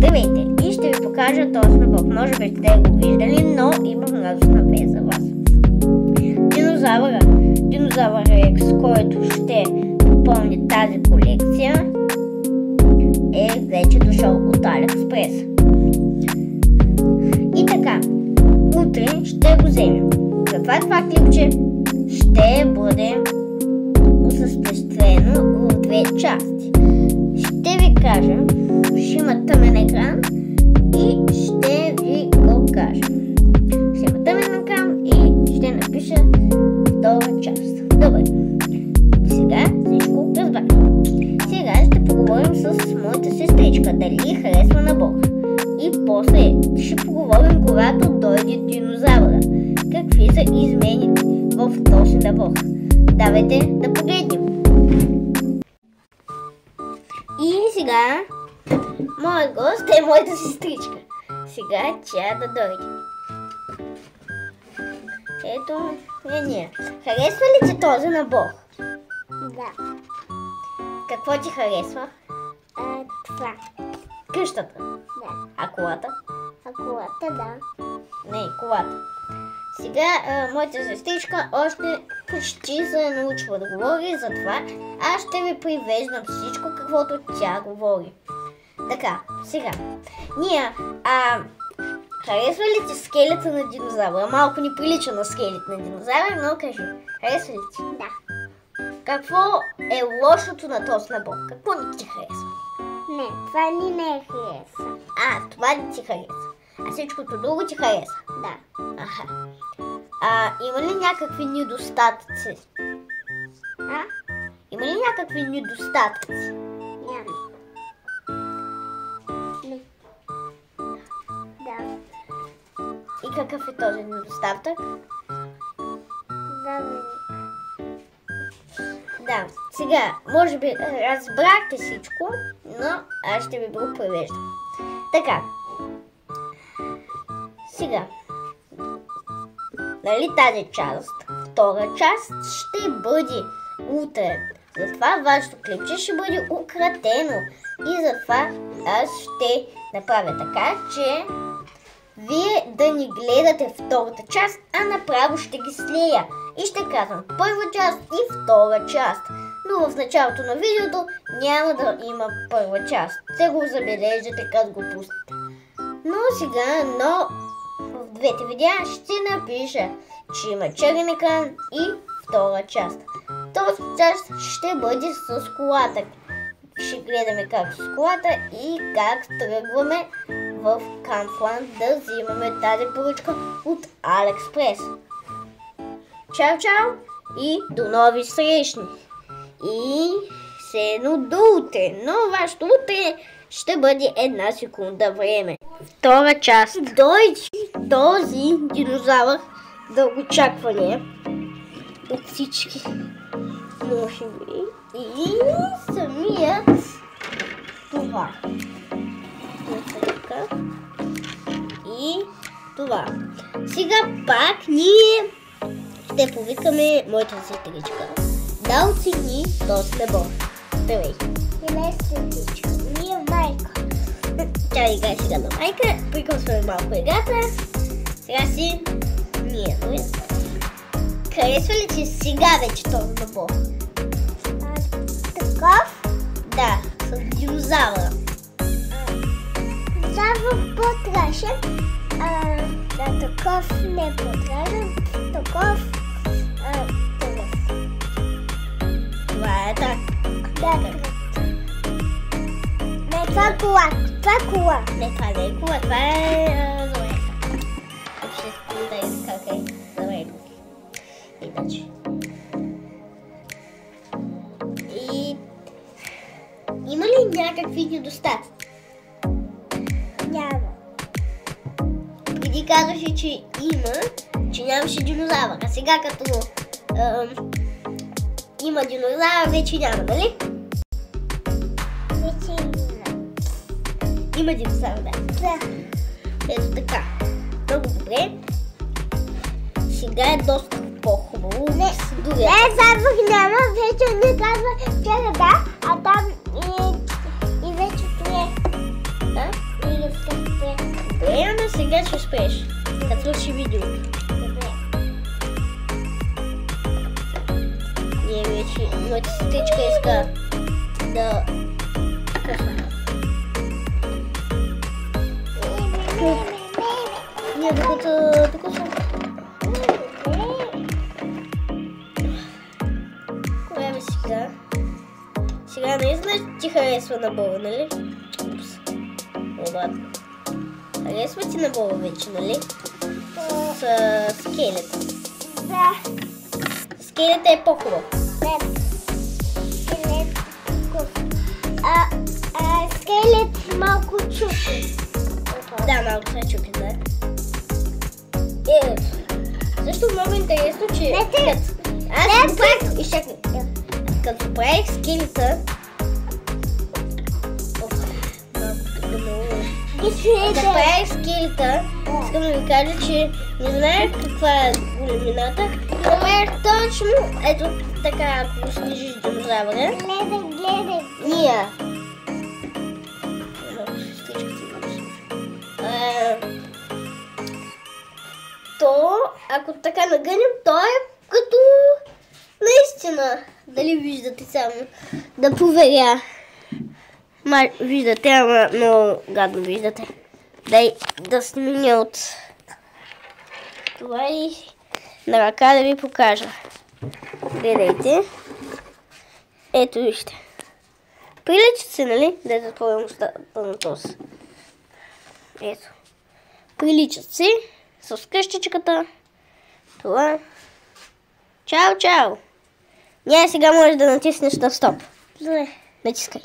Здравейте! И ще ви покажа този набор. Може би сте го виждали, но има множествена вест за вас. Динозавър Рекс, който ще попълни тази колекция, е вече дошъл от AliExpress. И така, утре ще го вземем. Затова това клипче ще бъде осъществено в две части. Ще ви кажа, ще има тъмен екран и ще ви го кажа. Ще има тъмен екран и ще напиша втора част. Добре. Сега всичко разбрах. Сега ще поговорим с моята сестричка, дали харесва набора. И после ще поговорим, когато дойде динозавъра. Какви са измените в този набор. Давайте да погледнем. И сега моят гост е моята сестричка. Сега тя да дойде. Ето ние. Харесва ли ти този набор? Да. Какво ти харесва? Това. Къщата. Да. А колата? А колата, да. Не, колата. Сега моята сестричка още почти се е научила да говори, затова аз ще ви привеждам всичко, каквото тя говори. Така, сега. Ние, харесва ли ти скелета на динозавра? Малко ни прилича на скелет на динозавра, но кажи, харесва ли ти? Да. Какво е лошото на този набор? Какво не ти харесва? Не, това ни не е хареса. Това не ти харесва. А всичкото друго ти хареса? Да. Аха. Има ли някакви недостатъци? Има ли някакви недостатъци? Няма. Не. Да. И какъв е този недостатък? Да, сега, може би разбрахте всичко, но аз ще ви го превеждам. Така. Сега. Нали тази част, втора част ще бъде утре. Затова вашето клипче ще бъде укратено. И затова аз ще направя така, че вие да ни гледате втората част, а направо ще ги слея. И ще казвам първа част и втора част. Но в началото на видеото няма да има първа част. Те го забележите, като го пустите. Но сега, в двете видеа ще напиша, че има черен екран и втора част. Този част ще бъде с колата. Ще гледаме как с колата и как тръгваме в Кампланд да взимаме тази поръчка от AliExpress. Чао, чао и до нови срещни! И сено до утре, но вашето утре ще бъде една секунда време. Втора част. Дойде този динозавър, дългоочаквания от всички, може би, и самият това. И това. Сега пак ние ще повикаме моята сестричка да оцени този набор. Здравей. Не сестричка, ние майка. Тя играе сега на майка, прикосваме малко играта. Сега си ние. Харесва ли ти сега вече този набор? Такъв? Да, с динозавра. Динозавър по-страшен. Да, такъв не е по-страшен. Такъв. Това е так. Да, не, това е кола. Това е кола. Не, това не е кола, това е зоека. Ще споделя как е зоека. Иначе. И има ли някакви недостатъци? Няма. Преди казваше, че има, че нямаше динозавър. А сега като има динозавър, вече няма, нали? Вече има. Има динозавър, да. Да. Ето така. Много добре. Сега е доста по-хубаво. Не, запах няма, вече не казва, че да, а там и вече това е. Да? И сега ще спреш. Като свърши видеото. Добре. Ние вече, моята сестричка иска да късна. Ние докато съм. Коя бе сега? Сега наистина ти харесва на Боба, нали? Упс. Обратно. Харесва ти на Боба вече, нали? С скелета. Да. Скелета е по-хубав. Скелет малко чупи. Да, малко се чупи, да. Също много интересно, че... Аз направих... Изчакай. Като правих скелета... Да правих скелета, искам да ви кажа, че не знаех каква е големината. Направих точно, ето така, ако го снижиш динозавъра. Гледай. Ния. То, ако така нагънем, то е като наистина. Дали виждате само? Да проверя. Виждате, ама много гадно виждате. Дай да снимя от това и на ръка да ви покажа. Гледайте. Ето вижте. Приличат се, нали? Да затворим на този. Ето. Приличат се с къщичката. Това. Чао! Ние сега можеш да натиснеш на стоп. Добре. Натискай.